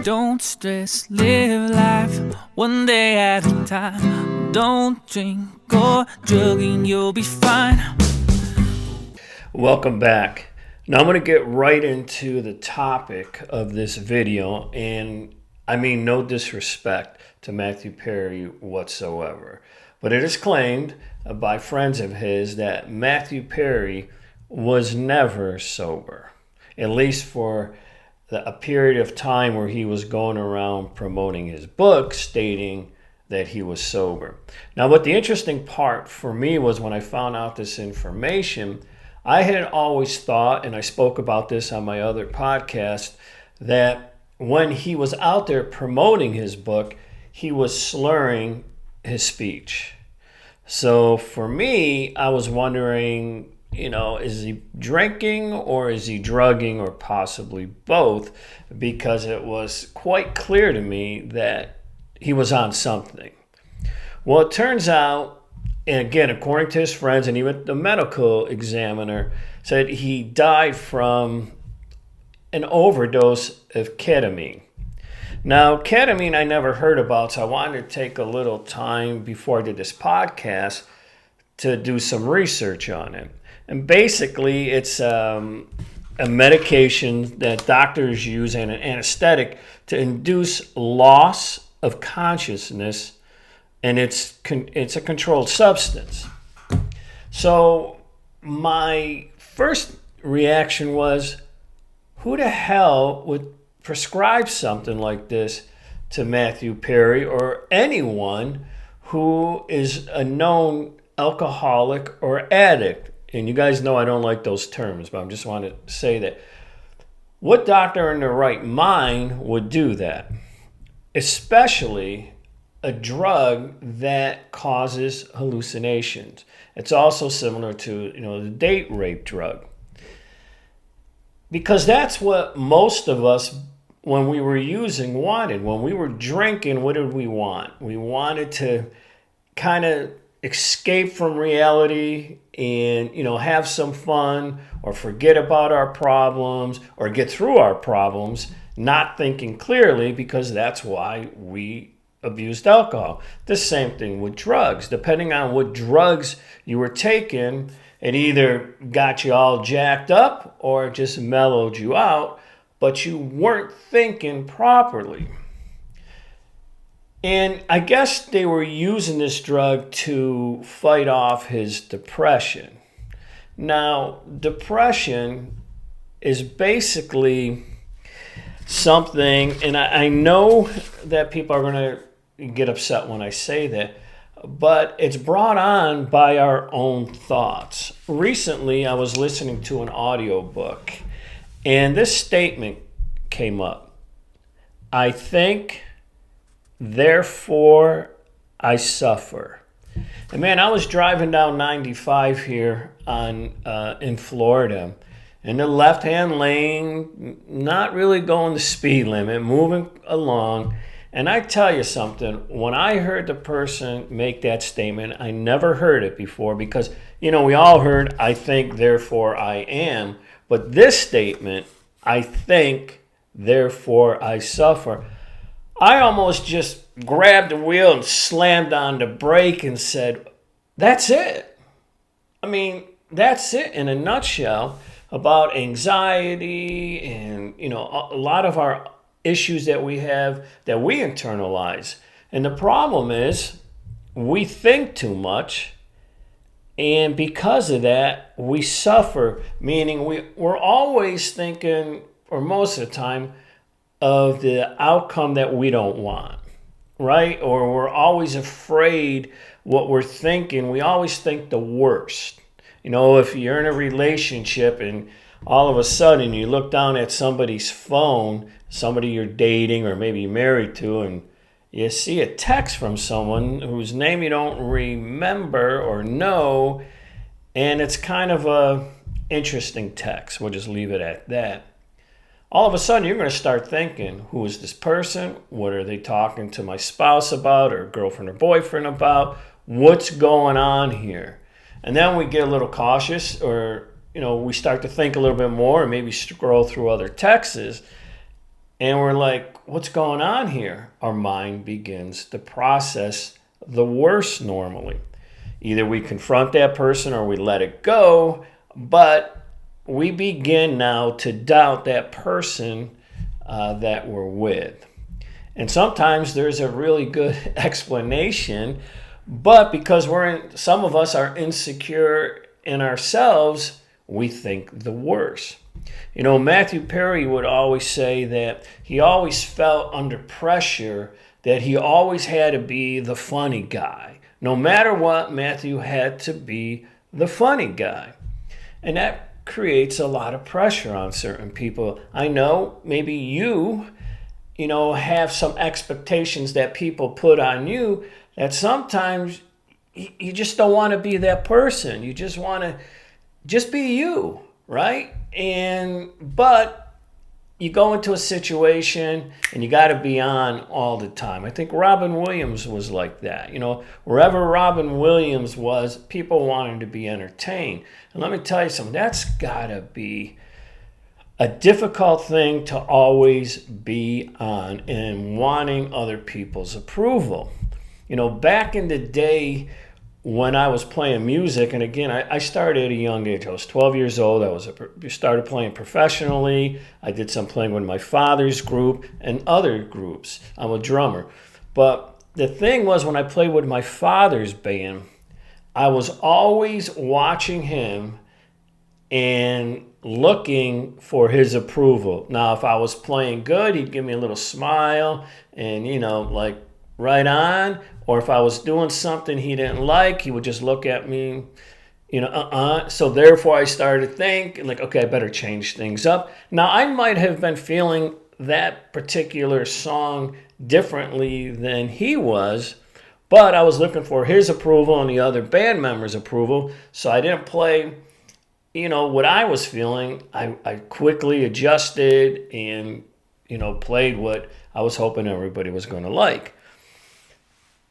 Don't stress, live life one day at a time. Don't drink or drug and you'll be fine. Welcome back. Now I'm going to get right into the topic of this video, and I mean no disrespect to Matthew Perry whatsoever, but it is claimed by friends of his that Matthew Perry was never sober, at least for a period of time where he was going around promoting his book stating that he was sober. Now, what the interesting part for me was when I found out this information, I had always thought, and I spoke about this on my other podcast, that when he was out there promoting his book, he was slurring his speech. So for me, I was wondering, is he drinking or is he drugging or possibly both? Because it was quite clear to me that he was on something. Well, it turns out, and again, according to his friends and even the medical examiner, said he died from an overdose of ketamine. Now, ketamine I never heard about, so I wanted to take a little time before I did this podcast to do some research on it. And basically, it's a medication that doctors use and an anesthetic to induce loss of consciousness, and it's a controlled substance. So my first reaction was, who the hell would prescribe something like this to Matthew Perry or anyone who is a known alcoholic or addict? And you guys know I don't like those terms, but I just want to say that. What doctor in their right mind would do that? Especially a drug that causes hallucinations. It's also similar to, the date rape drug. Because that's what most of us, when we were using, wanted. When we were drinking, what did we want? We wanted to kind of escape from reality and have some fun or forget about our problems or get through our problems, not thinking clearly, because that's why we abused alcohol. The same thing with drugs. Depending on what drugs you were taking, it either got you all jacked up or it just mellowed you out, but you weren't thinking properly. And I guess they were using this drug to fight off his depression. Now, depression is basically something, and I know that people are going to get upset when I say that, but it's brought on by our own thoughts. Recently, I was listening to an audiobook, and this statement came up. I think, therefore I suffer. And man, I was driving down 95 here in Florida, in the left-hand lane, not really going the speed limit, moving along. And I tell you something, when I heard the person make that statement, I never heard it before because, we all heard, I think, therefore I am. But this statement, I think, therefore I suffer, I almost just grabbed the wheel and slammed on the brake and said, that's it. I mean, that's it in a nutshell about anxiety and, a lot of our issues that we have that we internalize. And the problem is we think too much, and because of that, we suffer, meaning we're always thinking, or most of the time, of the outcome that we don't want, right? Or we're always afraid what we're thinking. We always think the worst. If you're in a relationship and all of a sudden you look down at somebody's phone, somebody you're dating or maybe married to, and you see a text from someone whose name you don't remember or know, and it's kind of a interesting text. We'll just leave it at that. All of a sudden, you're going to start thinking, who is this person? What are they talking to my spouse about or girlfriend or boyfriend about? What's going on here? And then we get a little cautious, or we start to think a little bit more and maybe scroll through other texts. And we're like, what's going on here? Our mind begins to process the worst normally. Either we confront that person or we let it go, but we begin now to doubt that person that we're with. And sometimes there's a really good explanation, but because some of us are insecure in ourselves, we think the worst. You know, Matthew Perry would always say that he always felt under pressure, that he always had to be the funny guy. No matter what, Matthew had to be the funny guy. And that creates a lot of pressure on certain people. I know maybe you have some expectations that people put on you that sometimes you just don't want to be that person. You just want to just be you, right? But you go into a situation and you got to be on all the time. I think Robin Williams was like that. Wherever Robin Williams was, people wanted to be entertained. And let me tell you something, that's got to be a difficult thing to always be on and wanting other people's approval. Back in the day when I was playing music, and again, I started at a young age. I was 12 years old. I started playing professionally. I did some playing with my father's group and other groups. I'm a drummer. But the thing was, when I played with my father's band, I was always watching him and looking for his approval. Now, if I was playing good, he'd give me a little smile and, like, right on. Or if I was doing something he didn't like, he would just look at me, So therefore I started thinking, like, okay, I better change things up. Now, I might have been feeling that particular song differently than he was, but I was looking for his approval and the other band members' approval. So I didn't play, what I was feeling. I quickly adjusted and, played what I was hoping everybody was going to like.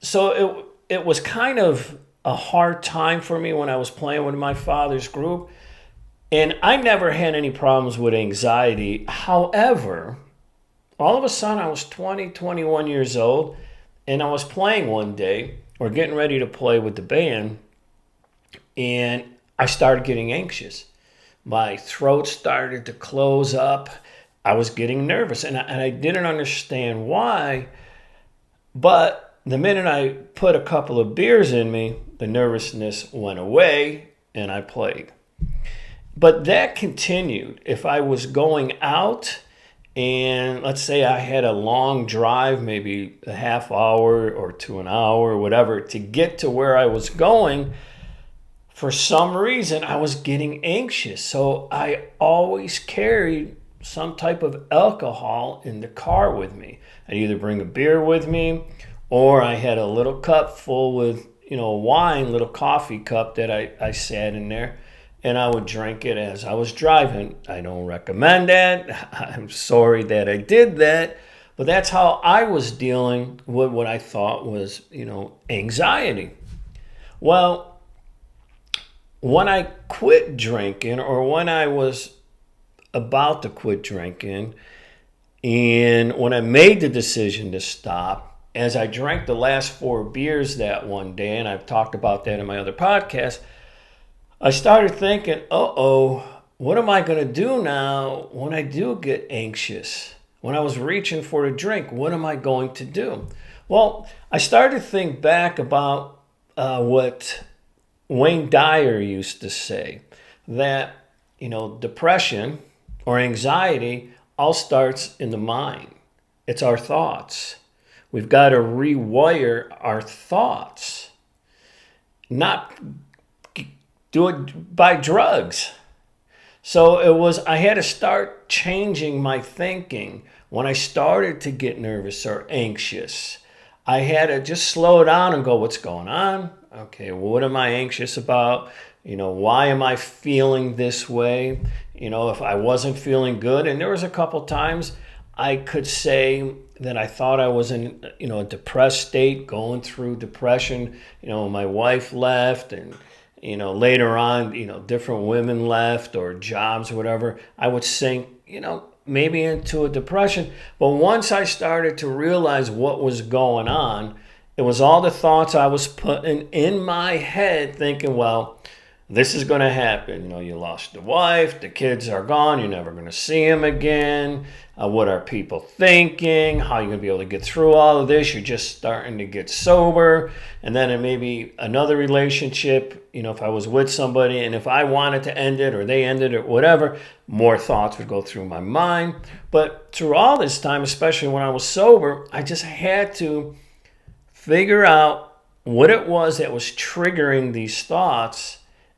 So it was kind of a hard time for me when I was playing with my father's group. And I never had any problems with anxiety. However, all of a sudden I was 20, 21 years old, and I was playing one day, or getting ready to play with the band, and I started getting anxious. My throat started to close up. I was getting nervous, and I didn't understand why, but the minute I put a couple of beers in me, the nervousness went away and I played. But that continued. If I was going out and let's say I had a long drive, maybe a half hour or to an hour or whatever, to get to where I was going, for some reason I was getting anxious. So I always carried some type of alcohol in the car with me. I'd either bring a beer with me, or I had a little cup full with, wine, little coffee cup that I sat in there, and I would drink it as I was driving. I don't recommend that. I'm sorry that I did that, but that's how I was dealing with what I thought was, anxiety. Well, when I quit drinking, or when I was about to quit drinking, and when I made the decision to stop, as I drank the last 4 beers that one day, and I've talked about that in my other podcast, I started thinking, what am I going to do now when I do get anxious? When I was reaching for a drink, what am I going to do? Well, I started to think back about what Wayne Dyer used to say, that, depression or anxiety all starts in the mind. It's our thoughts. We've got to rewire our thoughts, not do it by drugs. So I had to start changing my thinking. When I started to get nervous or anxious, I had to just slow down and go, what's going on? Okay, well, what am I anxious about? Why am I feeling this way? If I wasn't feeling good, and there was a couple times I could say that I thought I was in, a depressed state, going through depression. My wife left, and, later on, different women left, or jobs or whatever. I would think, maybe into a depression. But once I started to realize what was going on, it was all the thoughts I was putting in my head thinking, well, this is going to happen. You know, you lost the wife, the kids are gone, you're never going to see them again. What are people thinking? How are you going to be able to get through all of this? You're just starting to get sober. And then it may be another relationship, you know, if I was with somebody and if I wanted to end it or they ended it or whatever, more thoughts would go through my mind. But through all this time, especially when I was sober, I just had to figure out what it was that was triggering these thoughts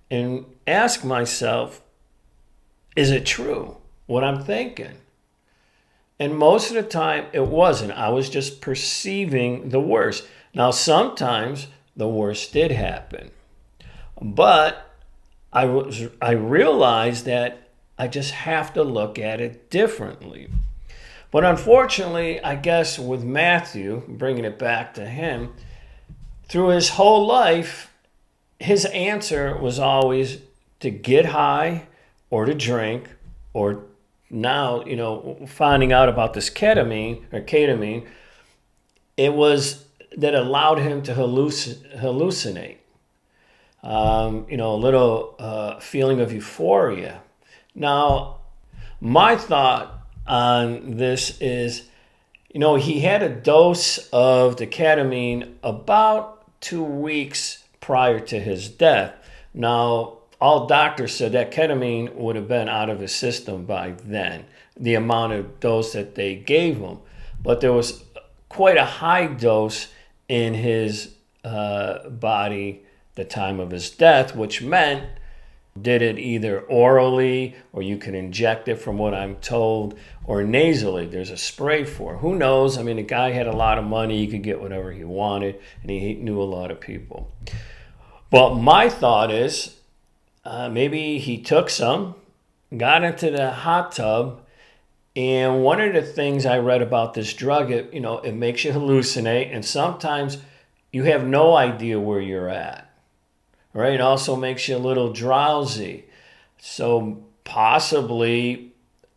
and ask myself, is it true what I'm thinking? And most of the time it wasn't. I was just perceiving the worst. Now, sometimes the worst did happen, but I realized that I just have to look at it differently. But unfortunately, I guess with Matthew, bringing it back to him, through his whole life, his answer was always to get high or to drink, or now, you know, finding out about this ketamine, it was that allowed him to hallucinate. You know, a little feeling of euphoria. Now, my thought on this is, you know, he had a dose of the ketamine about 2 weeks prior to his death. Now, all doctors said that ketamine would have been out of his system by then, the amount of dose that they gave him. But there was quite a high dose in his body the time of his death, which meant did it either orally or you could inject it, from what I'm told, or nasally. There's a spray for it. Who knows? I mean, the guy had a lot of money. He could get whatever he wanted, and he knew a lot of people. But my thought is maybe he took some, got into the hot tub, and one of the things I read about this drug, it makes you hallucinate, and sometimes you have no idea where you're at. Right? It also makes you a little drowsy. So possibly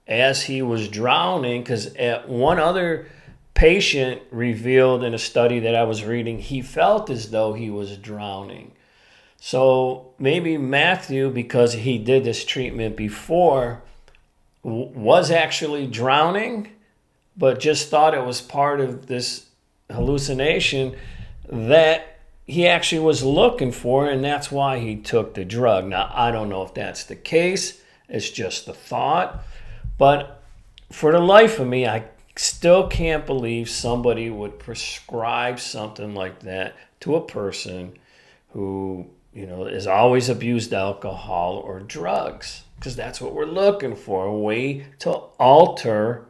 as he was drowning, because one other patient revealed in a study that I was reading, he felt as though he was drowning. So maybe Matthew, because he did this treatment before, was actually drowning, but just thought it was part of this hallucination that he actually was looking for, and that's why he took the drug. Now, I don't know if that's the case. It's just the thought. But for the life of me, I still can't believe somebody would prescribe something like that to a person who, has always abused alcohol or drugs, because that's what we're looking for, a way to alter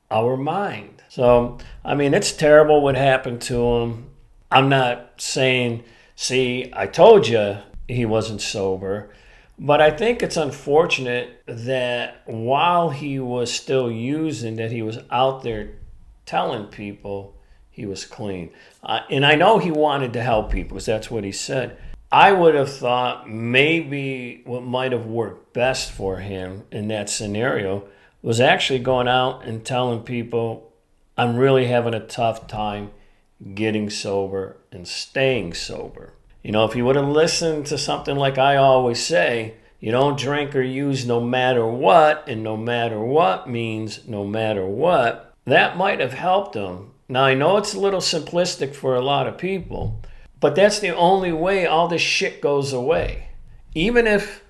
our mind. So, I mean, it's terrible what happened to him. I'm not saying, see, I told you he wasn't sober, but I think it's unfortunate that while he was still using, that he was out there telling people he was clean. And I know he wanted to help people, because that's what he said. I would have thought maybe what might have worked best for him in that scenario was actually going out and telling people, I'm really having a tough time getting sober and staying sober. If he would have listened to something like I always say, you don't drink or use no matter what, and no matter what means no matter what, that might have helped him. Now, I know it's a little simplistic for a lot of people, but that's the only way all this shit goes away. Even if,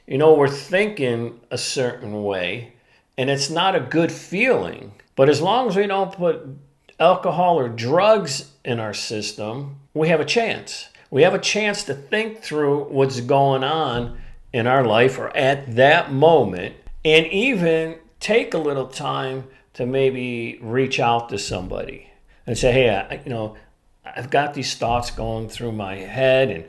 we're thinking a certain way, and it's not a good feeling, but as long as we don't put alcohol or drugs in our system, we have a chance. We have a chance to think through what's going on in our life or at that moment, and even take a little time to maybe reach out to somebody and say, hey, I've got these thoughts going through my head,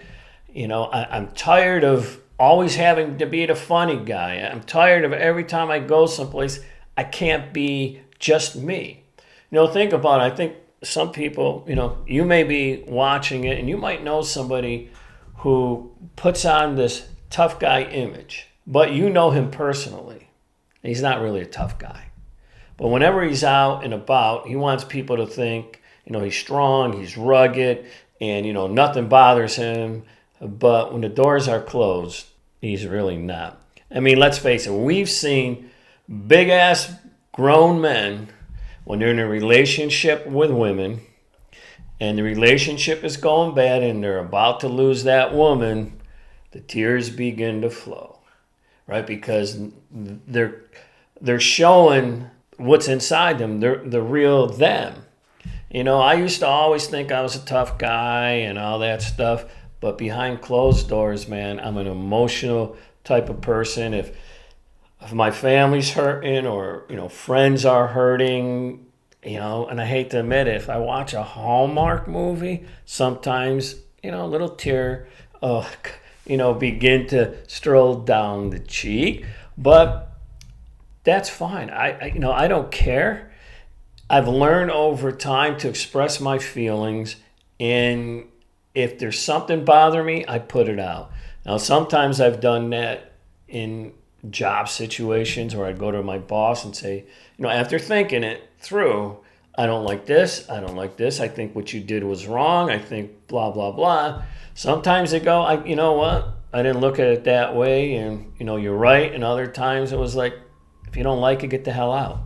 and I'm tired of always having to be the funny guy. I'm tired of every time I go someplace, I can't be just me. Think about it. I think some people, you may be watching it and you might know somebody who puts on this tough guy image, but you know him personally. He's not really a tough guy. But whenever he's out and about, he wants people to think, he's strong, he's rugged, and, nothing bothers him. But when the doors are closed, he's really not. I mean, let's face it, we've seen big-ass grown men when they're in a relationship with women and the relationship is going bad and they're about to lose that woman, the tears begin to flow, right? Because they're showing what's inside them, the real them. I used to always think I was a tough guy and all that stuff, but behind closed doors, man, I'm an emotional type of person. If my family's hurting or, friends are hurting, and I hate to admit it, if I watch a Hallmark movie, sometimes, a little tear, begin to stroll down the cheek. But that's fine. I don't care. I've learned over time to express my feelings, and if there's something bothering me, I put it out. Now, sometimes I've done that in job situations where I go to my boss and say, after thinking it through, I don't like this, I don't like this, I think what you did was wrong, I think blah, blah, blah. Sometimes they go, you know what, I didn't look at it that way, and, you're right. And other times it was like, if you don't like it, get the hell out.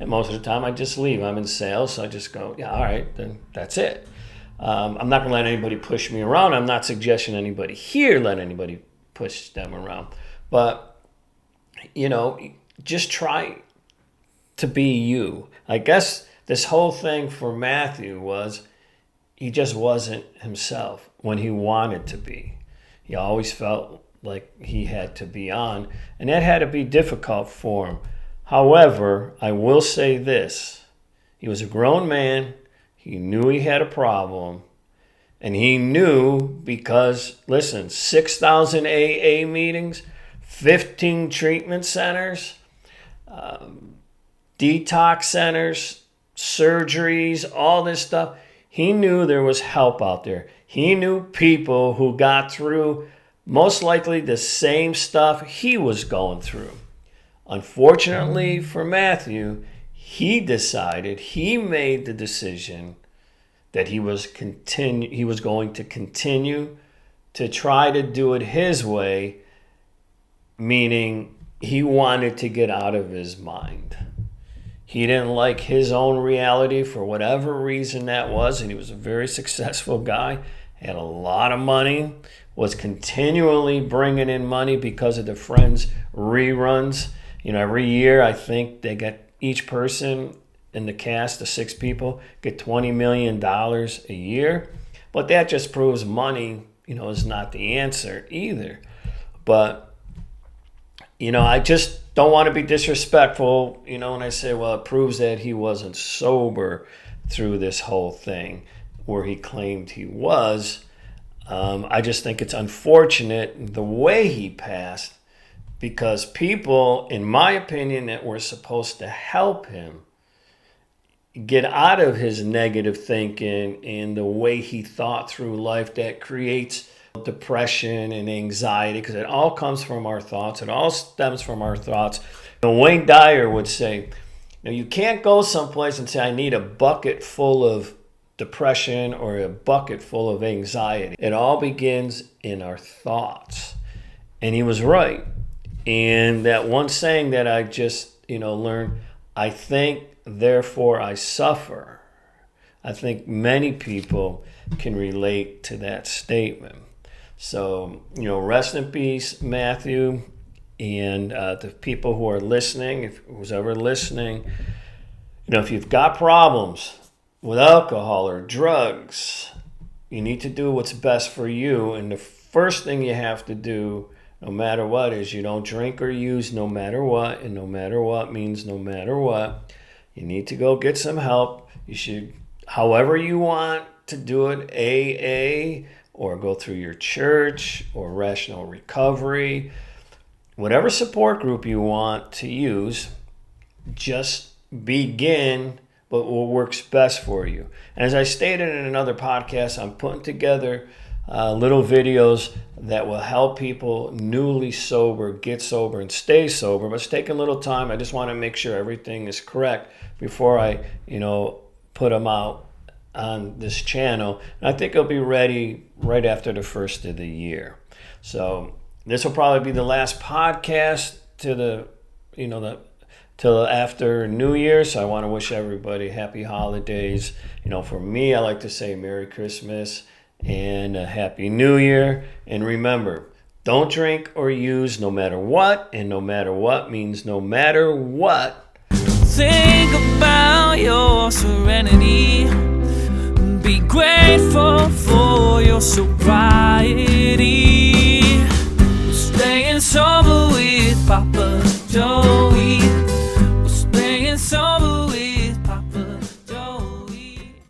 And most of the time I just leave. I'm in sales, so I just go, yeah, all right, then that's it. I'm not going to let anybody push me around. I'm not suggesting anybody here let anybody push them around. But, just try to be you. I guess this whole thing for Matthew was he just wasn't himself when he wanted to be. He always felt like he had to be on, and that had to be difficult for him. However, I will say this. He was a grown man. He knew he had a problem. And he knew because, listen, 6,000 AA meetings, 15 treatment centers, detox centers, surgeries, all this stuff. He knew there was help out there. He knew people who got through most likely the same stuff he was going through. Unfortunately for Matthew, he made the decision that he was going to continue to try to do it his way, meaning he wanted to get out of his mind. He didn't like his own reality for whatever reason that was, and he was a very successful guy, had a lot of money, was continually bringing in money because of the Friends reruns. Every year I think they get each person in the cast, the 6 people, get $20 million a year. But that just proves money, is not the answer either. But, I just don't want to be disrespectful, when I say, well, it proves that he wasn't sober through this whole thing where he claimed he was. I just think it's unfortunate the way he passed, because people, in my opinion, that were supposed to help him get out of his negative thinking and the way he thought through life that creates depression and anxiety, because it all comes from our thoughts. It all stems from our thoughts. Wayne Dyer would say, you can't go someplace and say, I need a bucket full of depression or a bucket full of anxiety. It all begins in our thoughts. And he was right. And that one saying that I just, learned, I think, therefore I suffer. I think many people can relate to that statement. So, rest in peace, Matthew, and the people who are listening, if who's ever listening, if you've got problems with alcohol or drugs, you need to do what's best for you. And the first thing you have to do, no matter what, is you don't drink or use no matter what. And no matter what means no matter what. You need to go get some help. You should, however you want to do it, AA, or go through your church, or Rational Recovery, whatever support group you want to use, just begin but what works best for you. And as I stated in another podcast, I'm putting together little videos that will help people newly sober get sober and stay sober. But it's taking a little time. I just want to make sure everything is correct before I, put them out on this channel. And I think it'll be ready right after the first of the year. So this will probably be the last podcast till after New Year. So I want to wish everybody happy holidays. For me, I like to say Merry Christmas and a Happy New Year. And remember, don't drink or use no matter what, and no matter what means no matter what. Think about your serenity. Be grateful for your sobriety.